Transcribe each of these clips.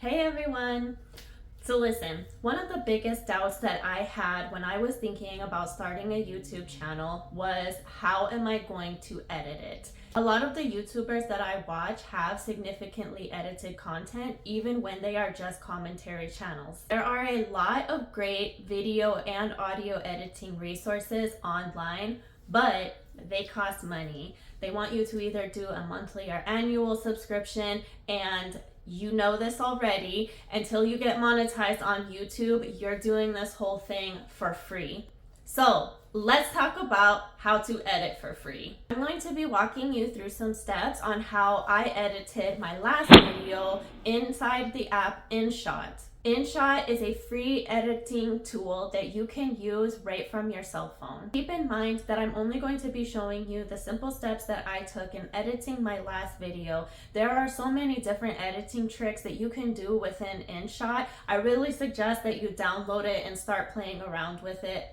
Hey everyone! So listen, one of the biggest doubts that I had when I was thinking about starting a YouTube channel was how am I going to edit it? A lot of the YouTubers that I watch have significantly edited content even when they are just commentary channels. There are a lot of great video and audio editing resources online, but they cost money. They want you to either do a monthly or annual subscription, and you know this already. Until you get monetized on YouTube, you're doing this whole thing for free. So let's talk about how to edit for free. I'm going to be walking you through some steps on how I edited my last video inside the app InShot. InShot is a free editing tool that you can use right from your cell phone. Keep in mind that I'm only going to be showing you the simple steps that I took in editing my last video. There are so many different editing tricks that you can do within InShot. I really suggest that you download it and start playing around with it.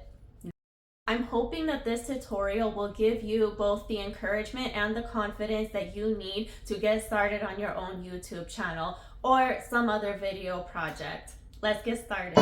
I'm hoping that this tutorial will give you both the encouragement and the confidence that you need to get started on your own YouTube channel or some other video project. Let's get started.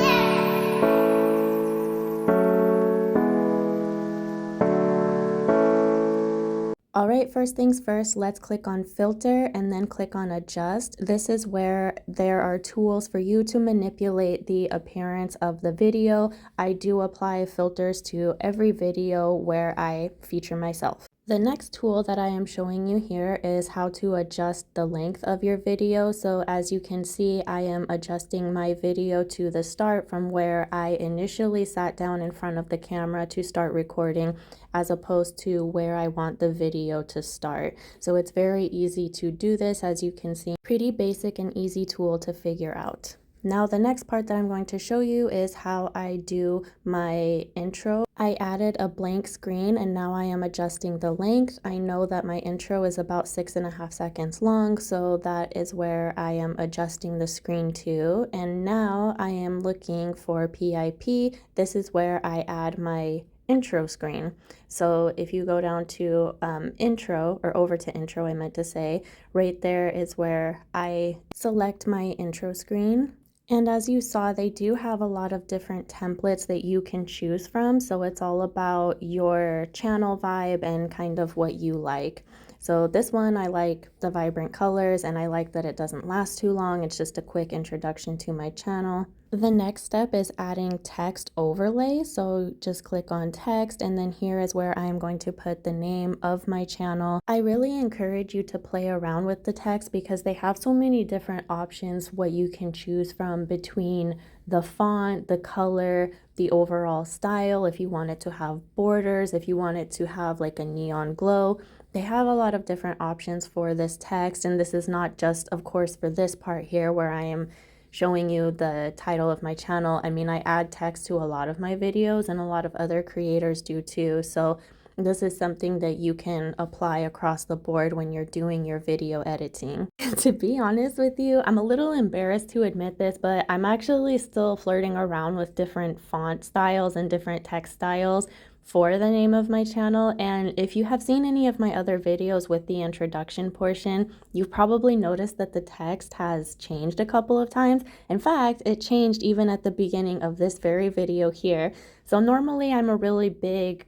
All right, first things first, let's click on filter and then click on adjust. This is where there are tools for you to manipulate the appearance of the video. I do apply filters to every video where I feature myself. The next tool that I am showing you here is how to adjust the length of your video. So as you can see, I am adjusting my video to the start from where I initially sat down in front of the camera to start recording, as opposed to where I want the video to start. So it's very easy to do this, as you can see. Pretty basic and easy tool to figure out. Now the next part that I'm going to show you is how I do my intro. I added a blank screen and now I am adjusting the length. I know that my intro is about 6.5 seconds long, so that is where I am adjusting the screen to. And now I am looking for PIP. This is where I add my intro screen. So if you go down to intro, or over to intro I meant to say, right there is where I select my intro screen. And as you saw, they do have a lot of different templates that you can choose from. So it's all about your channel vibe and kind of what you like. So this one, I like the vibrant colors and I like that it doesn't last too long. It's just a quick introduction to my channel. The next step is adding text overlay. So just click on text, and then here is where I'm going to put the name of my channel. I really encourage you to play around with the text because they have so many different options what you can choose from between the font, the color, the overall style, if you want it to have borders, if you want it to have like a neon glow. They have a lot of different options for this text, and this is not just, of course, for this part here where I am showing you the title of my channel. I mean, I add text to a lot of my videos and a lot of other creators do too. So this is something that you can apply across the board when you're doing your video editing. To be honest with you, I'm a little embarrassed to admit this, but I'm actually still flirting around with different font styles and different text styles for the name of my channel. And if you have seen any of my other videos with the introduction portion, you've probably noticed that the text has changed a couple of times. In fact, it changed even at the beginning of this very video here. So normally I'm a really big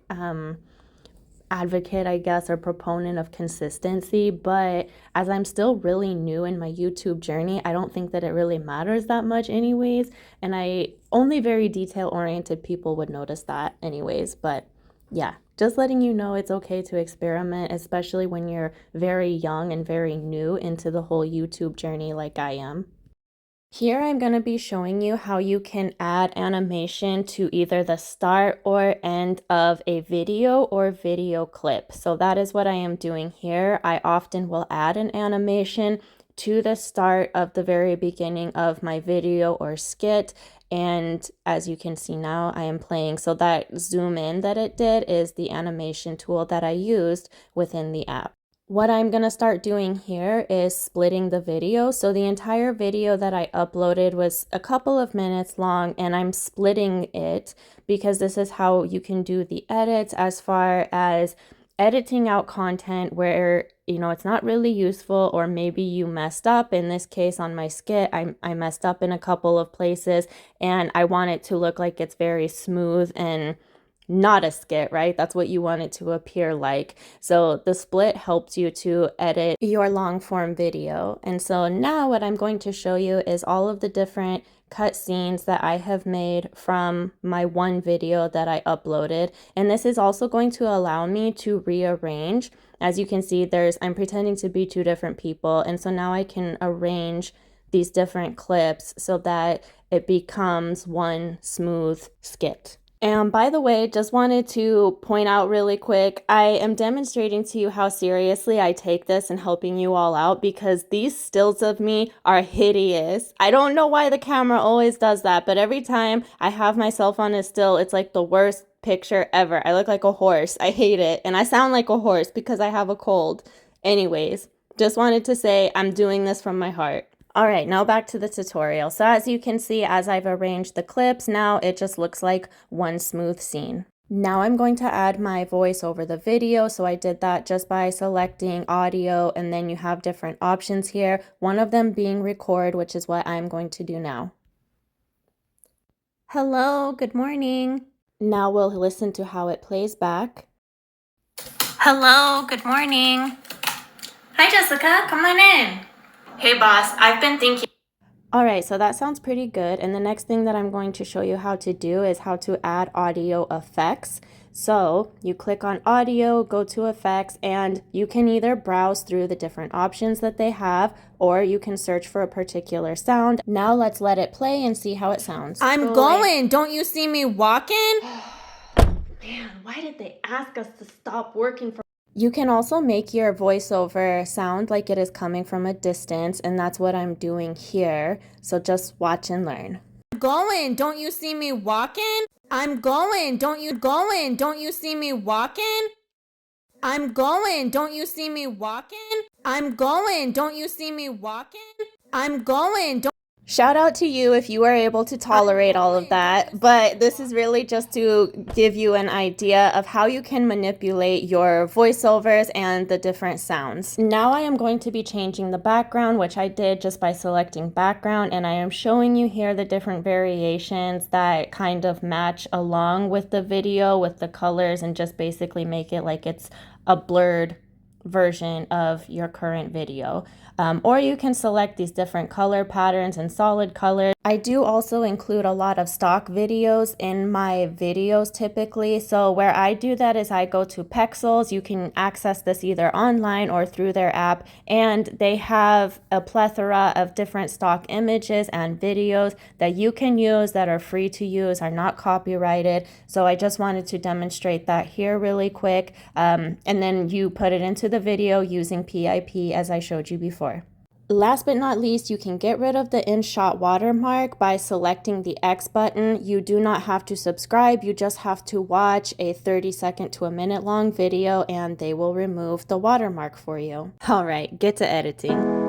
advocate, I guess, or proponent of consistency, but as I'm still really new in my YouTube journey, I don't think that it really matters that much anyways, and only very detail-oriented people would notice that anyways. But yeah, just letting you know it's okay to experiment, especially when you're very young and very new into the whole YouTube journey like I am. Here I'm going to be showing you how you can add animation to either the start or end of a video or video clip. So that is what I am doing here. I often will add an animation to the start of the very beginning of my video or skit. And as you can see now, I am playing. So that zoom in that it did is the animation tool that I used within the app. What I'm going to start doing here is splitting the video. So the entire video that I uploaded was a couple of minutes long, and I'm splitting it because this is how you can do the edits as far as editing out content where, you know, it's not really useful, or maybe you messed up. In this case, on my skit, I messed up in a couple of places, and I want it to look like it's very smooth and not a skit, right? That's what you want it to appear like. So the split helps you to edit your long form video. And so now what I'm going to show you is all of the different cut scenes that I have made from my one video that I uploaded. And this is also going to allow me to rearrange. As you can see, I'm pretending to be two different people. And so now I can arrange these different clips so that it becomes one smooth skit. And by the way, just wanted to point out really quick, I am demonstrating to you how seriously I take this and helping you all out, because these stills of me are hideous. I don't know why the camera always does that, but every time I have myself on a still, it's like the worst picture ever. I look like a horse. I hate it. And I sound like a horse because I have a cold. Anyways, just wanted to say I'm doing this from my heart. All right, now back to the tutorial. So as you can see, as I've arranged the clips, now it just looks like one smooth scene. Now I'm going to add my voice over the video. So I did that just by selecting audio, and then you have different options here, one of them being record, which is what I'm going to do now. Hello, good morning. Now we'll listen to how it plays back. Hello, good morning. Hi, Jessica, come on in. Hey, boss, I've been thinking. All right, so that sounds pretty good. And the next thing that I'm going to show you how to do is how to add audio effects. So you click on audio, go to effects, and you can either browse through the different options that they have, or you can search for a particular sound. Now let's let it play and see how it sounds. I'm going. Don't you see me walking? Man, why did they ask us to stop working for? You can also make your voiceover sound like it is coming from a distance, and that's what I'm doing here. So just watch and learn. I'm going. Don't you see me walking? I'm going. Don't you see me walking? I'm going. Don't you see me walking? I'm going. Don't you see me walking? I'm going. Shout out to you if you were able to tolerate all of that, but this is really just to give you an idea of how you can manipulate your voiceovers and the different sounds. Now I am going to be changing the background, which I did just by selecting background, and I am showing you here the different variations that kind of match along with the video with the colors, and just basically make it like it's a blurred version of your current video. Or you can select these different color patterns and solid colors. I do also include a lot of stock videos in my videos typically. So where I do that is I go to Pexels. You can access this either online or through their app, and they have a plethora of different stock images and videos that you can use that are free to use, are not copyrighted. So I just wanted to demonstrate that here really quick. And then you put it into the video using PIP as I showed you before. Last but not least, you can get rid of the InShot watermark by selecting the X button. You do not have to subscribe, you just have to watch a 30-second to a minute long video and they will remove the watermark for you. All right, get to editing.